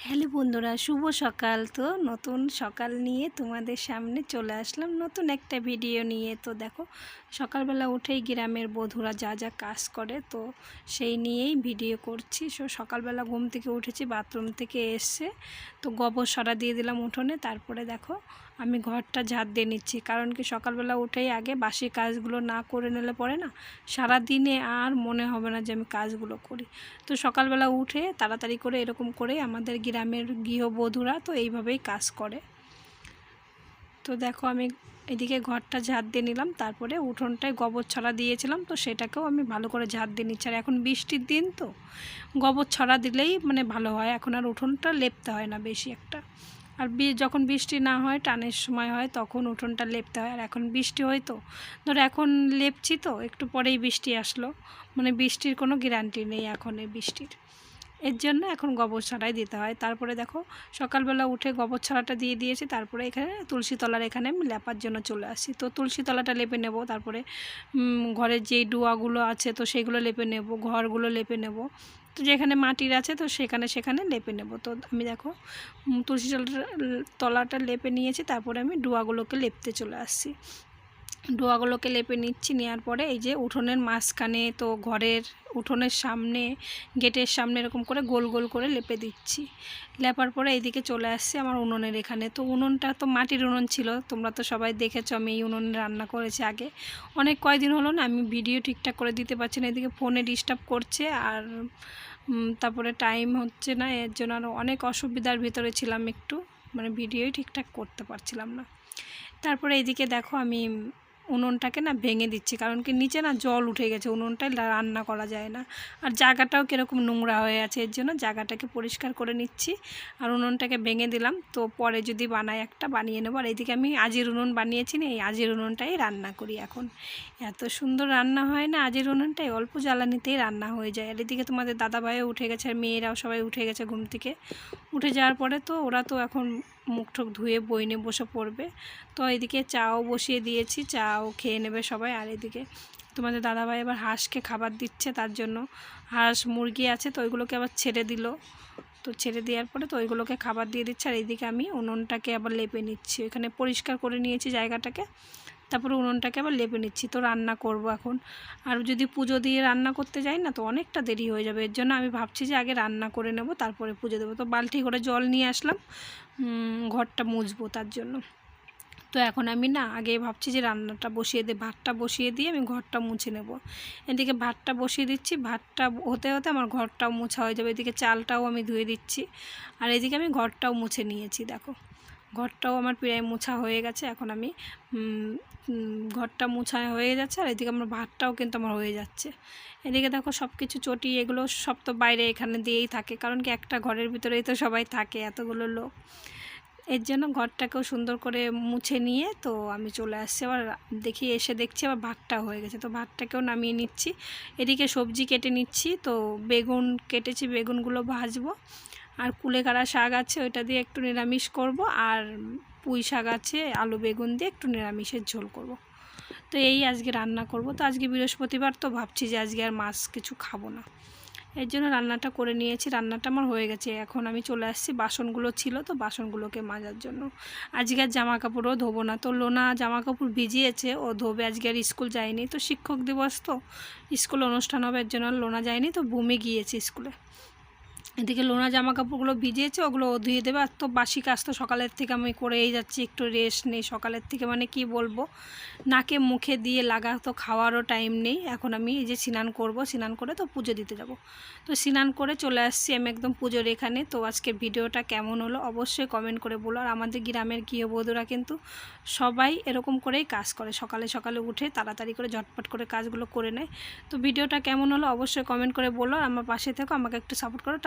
Hello বন্ধুরা, শুভ সকাল। তো নতুন সকাল নিয়ে তোমাদের সামনে চলে আসলাম নতুন একটা ভিডিও নিয়ে। তো দেখো, সকালবেলা উঠেই গ্রামের বধূরা যা যা কাজ করে তো সেই নিয়েই ভিডিও করছি। সকালবেলা ঘুম থেকে উঠেছি, বাথরুম থেকে এসে তো গোবর সরা দিয়ে দিলাম উঠোনে। তারপরে দেখো আমি ঘরটা ঝাড় দিয়ে নিচ্ছি, কারণ কি সকালবেলা উঠেই আগে বাসি কাজগুলো না করে নিলে পরে না সারাদিনে আর মনে হবে না যে আমি কাজগুলো করি। তো সকালবেলা উঠে তাড়াতাড়ি করে এরকম করে আমাদের গ্রামের গৃহবধূরা তো এইভাবেই কাজ করে। তো দেখো আমি এদিকে ঘরটা ঝাড় দিয়ে নিলাম, তারপরে উঠোনটায় গোবর ছড়া দিয়েছিলাম তো সেটাকেও আমি ভালো করে ঝাড় দিয়ে নিচ্ছি। আর এখন বৃষ্টির দিন তো গোবর ছড়া দিলেই ভালো হয়, এখন আর উঠোনটা লেপতে হয় না বেশি একটা। আর যখন বৃষ্টি না হয়, টানের সময় হয়, তখন উঠোনটা লেপতে হয়। আর এখন বৃষ্টি হয় তো ধরো এখন লেপছি, তো একটু পরেই বৃষ্টি আসলো, বৃষ্টির কোনো গ্যারান্টি নেই এখন এই বৃষ্টির। এর জন্য এখন গোবর ছড়াই দিতে হয়। তারপরে দেখো সকালবেলা উঠে গোবর ছড়াটা দিয়ে দিয়েছি, তারপরে এখানে তুলসী তলার এখানে আমি লেপার জন্য চলে আসি। তো তুলসী তলাটা লেপে নেব, তারপরে ঘরের যেই ডুয়াগুলো আছে তো সেগুলো লেপে নেব, ঘরগুলো লেপে নেব। তো যেখানে মাটির আছে তো সেখানে সেখানে লেপে নেব। তো আমি দেখো তুলসী তলাটা লেপে নিয়েছি, তারপরে আমি ডুয়াগুলোকে লেপতে চলে আসছি। ডোয়াগুলোকে লেপে নিচ্ছি, নেওয়ার পরে এই যে উঠোনের মাঝখানে তো ঘরের উঠোনের সামনে গেটের সামনে এরকম করে গোল গোল করে লেপে দিচ্ছি। লেপার পরে এইদিকে চলে আসছে আমার উনুনের এখানে। তো উনুনটা তো মাটির উনুন ছিল, তোমরা তো সবাই দেখেছো আমি এই উনুনে রান্না করেছি আগে। অনেক কয়দিন হলো না আমি ভিডিও ঠিকঠাক করে দিতে পারছি না, এদিকে ফোনে ডিস্টার্ব করছে আর তারপরে টাইম হচ্ছে না, এর জন্য আরও অনেক অসুবিধার ভিতরে ছিলাম, একটু ভিডিওই ঠিকঠাক করতে পারছিলাম না। তারপরে এইদিকে দেখো আমি উনুনটাকে না ভেঙে দিচ্ছি, কারণ কি নিচে না জল উঠে গেছে, উনুনটায় রান্না করা যায় না। আর জায়গাটাও কীরকম নোংরা হয়ে আছে, এর জন্য জায়গাটাকে পরিষ্কার করে নিচ্ছি আর উনুনটাকে ভেঙে দিলাম। তো পরে যদি বানাই একটা বানিয়ে নেবো। আর এইদিকে আমি আজির উনুন বানিয়েছি না, এই আজির উনুনটাই রান্না করি এখন। এত সুন্দর রান্না হয় না আজির উনুনটাই, অল্প জ্বালানিতেই রান্না হয়ে যায়। আর এদিকে তোমাদের দাদাভাইও উঠে গেছে আর মেয়েরাও সবাই উঠে গেছে ঘুম থেকে। উঠে যাওয়ার পরে তো ওরা তো এখন মুখ ঠোক ধুয়ে বই নিয়ে বসে পড়বে। তো এদিকে চাও বসিয়ে দিয়েছি, চাও খেয়ে নেবে সবাই। আর এদিকে তোমাদের দাদাভাই আবার হাঁসকে খাবার দিচ্ছে, তার জন্য হাঁস মুরগি আছে তো ওইগুলোকে আবার ছেড়ে দিল। তো ছেড়ে দেওয়ার পরে তো ওইগুলোকে খাবার দিয়ে দিচ্ছে। আর এইদিকে আমি উনুনটাকে আবার লেপে নিচ্ছি, এখানে পরিষ্কার করে নিয়েছি জায়গাটাকে, তারপরে উনুনটাকে আবার লেপে নিচ্ছি। তো রান্না করব এখন। আর যদি পুজো দিয়ে রান্না করতে যাই না তো অনেকটা দেরি হয়ে যাবে, এর জন্য আমি ভাবছি যে আগে রান্না করে নেব, তারপরে পুজো দেবো। তো বালতি করে জল নিয়ে আসলাম ঘরটা মুছবো তার জন্য। তো এখন আমি না আগে ভাবছি যে রান্নাটা বসিয়ে দিয়ে ভাতটা বসিয়ে দিয়ে আমি ঘরটা মুছে নেব। এদিকে ভাতটা বসিয়ে দিচ্ছি, ভাতটা হতে হতে আমার ঘরটাও মোছা হয়ে যাবে। এদিকে চালটাও আমি ধুয়ে দিচ্ছি, আর এদিকে আমি ঘরটাও মুছে নিয়েছি। দেখো ঘরটাও আমার প্রায় মোছা হয়ে গেছে, এখন আমি ঘরটা মোছা হয়ে যাচ্ছে আর এদিকে আমার ভাতটাও কিন্তু আমার হয়ে যাচ্ছে। এদিকে দেখো সব কিছু চটি এগুলো সব তো বাইরে এখানে দিয়েই থাকে, কারণ কি একটা ঘরের ভিতরেই তো সবাই থাকে এতগুলো লোক, এর জন্য ঘরটাকেও সুন্দর করে মুছে নিয়ে তো আমি চলে আসছি। আবার দেখছি আবার ভাতটা হয়ে গেছে, তো ভাতটাকেও নামিয়ে নিচ্ছি। এদিকে সবজি কেটে নিচ্ছি, তো বেগুন কেটেছি, বেগুনগুলো ভাজবো। আর কুলেখাড়া শাক আছে, ওইটা দিয়ে একটু নিরামিষ করব। আর পুঁই শাক আছে, আলু বেগুন দিয়ে একটু নিরামিষের ঝোল করব। তো এই আজকে রান্না করব। তো আজকে বৃহস্পতিবার তো ভাবছি যে আজকে আর মাছ কিছু খাবো না, এর জন্য রান্নাটা করে নিয়েছি। রান্নাটা আমার হয়ে গেছে, এখন আমি চলে আসছি, বাসনগুলো ছিল তো বাসনগুলোকে মাজার জন্য। আজকে আর জামা কাপড়ও ধোবো না। তো লোনা জামা কাপড় ভিজিয়েছে, ও ধোবে, আজকে আর স্কুল যায়নি, তো শিক্ষক দিবস তো স্কুল অনুষ্ঠান হবে, এর জন্য লোনা যায়নি, তো বুমে গিয়েছে স্কুলে। এদিকে লোনা জামা কাপড়গুলো ভিজিয়েছে, ওগুলো ও ধুয়ে দেবে। আর তো বাসি কাজ তো সকালের থেকে আমি করেই যাচ্ছি, একটু রেস্ট নেই সকালের থেকে, কি বলবো, নাকে মুখে দিয়ে লাগা তো খাওয়ারও টাইম নেই। এখন আমি এই যে স্নান করব, স্নান করে তো পুজো দিতে যাব। তো স্নান করে চলে আসছি আমি একদম পুজোর এখানে। তো আজকে ভিডিওটা কেমন হলো অবশ্যই কমেন্ট করে বলো। আর আমাদের গ্রামের গৃহবধূরা কিন্তু সবাই এরকম করেই কাজ করে, সকালে সকালে উঠে তাড়াতাড়ি করে ঝটপট করে কাজগুলো করে নেয়। তো ভিডিওটা কেমন হলো অবশ্যই কমেন্ট করে বলো, আমার পাশে থেকো, আমাকে একটু সাপোর্ট করো।